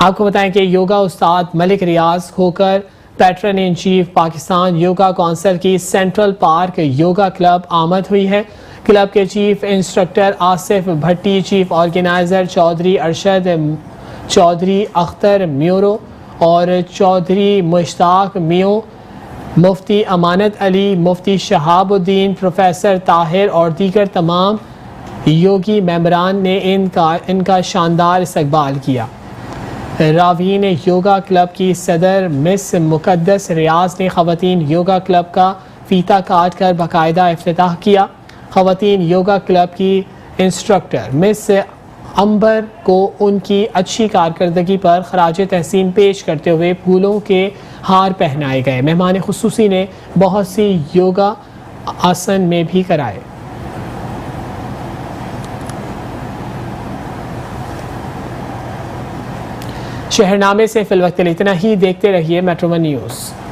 آپ کو بتائیں کہ یوگا استاد ملک ریاض ہو کر pattern in chief Pakistan yoga council کی سینٹرل پارک یوگا کلب آمد ہوئی ہے۔ کلب کے چیف انسٹرکٹر آصف بھٹی، چیف آرگنائزر چودھری ارشد چودھری اختر میورو اور چودھری مشتاق میو، مفتی امانت علی، مفتی شہاب الدین، پروفیسر طاہر اور دیگر تمام یوگی ممبران نے ان کا شاندار استقبال کیا۔ راوین یوگا کلب کی صدر مس مقدس ریاض نے خواتین یوگا کلب کا فیتہ کاٹ کر باقاعدہ افتتاح کیا۔ خواتین یوگا کلب کی انسٹرکٹر مس امبر کو ان کی اچھی کارکردگی پر خراج تحسین پیش کرتے ہوئے پھولوں کے ہار پہنائے گئے۔ مہمان خصوصی نے بہت سی یوگا آسن میں بھی کرائے۔ شہرنامے سے فی الوقت اتنا ہی، دیکھتے رہیے میٹرو ون نیوز۔